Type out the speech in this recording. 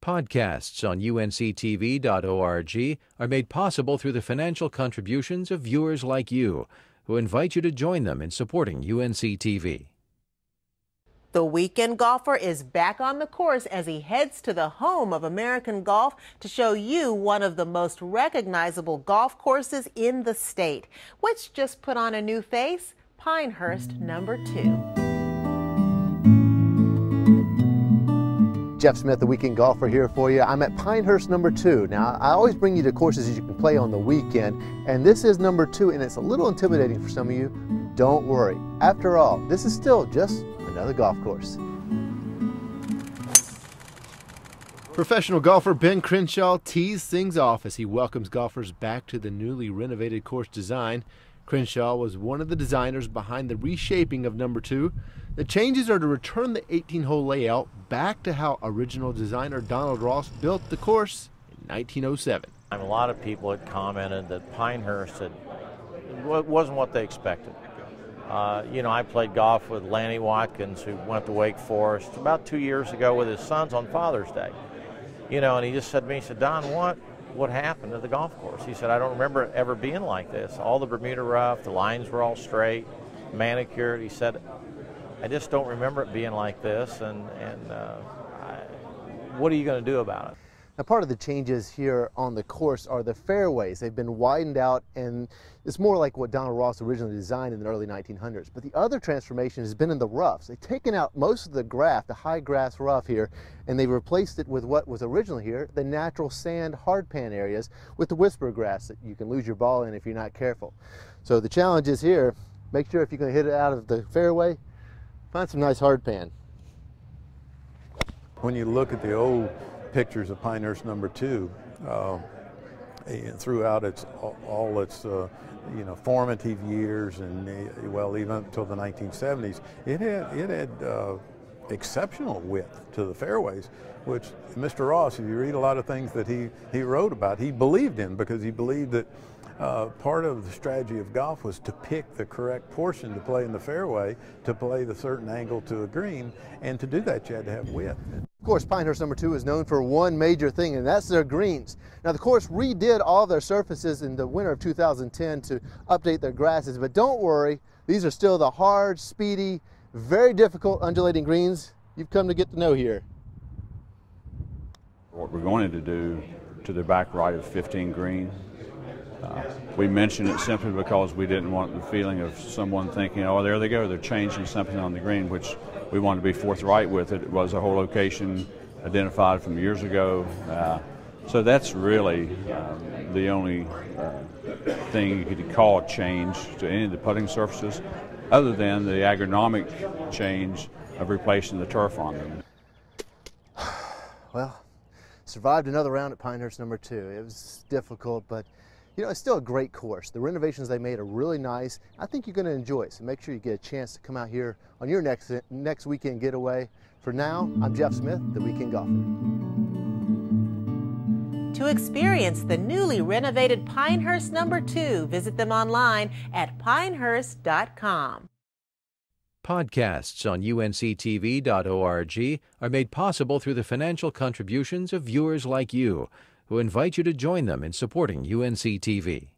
Podcasts on UNC-TV.org are made possible through the financial contributions of viewers like you, who invite you to join them in supporting UNC-TV. The weekend golfer is back on the course as he heads to the home of American golf to show you one of the most recognizable golf courses in the state, which just put on a new face, Pinehurst #2. Jeff Smith, the weekend golfer, here for you. I'm at Pinehurst #2. Now, I always bring you to courses that you can play on the weekend, and this is #2, and it's a little intimidating for some of you. Don't worry. After all, this is still just another golf course. Professional golfer Ben Crenshaw tees things off as he welcomes golfers back to the newly renovated course design. Crenshaw was one of the designers behind the reshaping of #2. The changes are to return the 18-hole layout back to how original designer Donald Ross built the course in 1907. A lot of people had commented that Pinehurst wasn't what they expected. I played golf with Lanny Watkins, who went to Wake Forest about 2 years ago with his sons on Father's Day. And he just said to me, he said, "Don, what happened to the golf course?" He said, "I don't remember it ever being like this. All the Bermuda rough, the lines were all straight, manicured." He said, "I just don't remember it being like this, and what are you going to do about it?" Now, part of the changes here on the course are the fairways. They've been widened out, and it's more like what Donald Ross originally designed in the early 1900s. But the other transformation has been in the roughs. They've taken out most of the grass, the high grass rough here, and they've replaced it with what was originally here, the natural sand hardpan areas with the whisper grass that you can lose your ball in if you're not careful. So the challenge is here, make sure if you're going to hit it out of the fairway, find some nice hardpan. When you look at the old pictures of Pinehurst #2, throughout all its formative years, and even up until the 1970s, it had exceptional width to the fairways, which Mr. Ross, if you read a lot of things that he wrote about, he believed in, because he believed that part of the strategy of golf was to pick the correct portion to play in the fairway, to play the certain angle to a green, and to do that you had to have width. Of course, Pinehurst #2 is known for one major thing, and that's their greens. Now, the course redid all their surfaces in the winter of 2010 to update their grasses, but don't worry, these are still the hard, speedy, very difficult undulating greens you've come to get to know here. What we're going to do to the back right of 15 green, we mentioned it simply because we didn't want the feeling of someone thinking, "Oh, there they go, they're changing something on the green," which we wanted to be forthright with it. It was a whole location identified from years ago. So that's really the only thing you could call a change to any of the putting surfaces, other than the agronomic change of replacing the turf on them. Well, survived another round at Pinehurst #2. It was difficult, but it's still a great course. The renovations they made are really nice. I think you're going to enjoy it, so make sure you get a chance to come out here on your next weekend getaway. For now, I'm Jeff Smith, the Weekend Golfer. To experience the newly renovated Pinehurst #2, visit them online at pinehurst.com. Podcasts on UNC-TV.org are made possible through the financial contributions of viewers like you, who invite you to join them in supporting UNC-TV.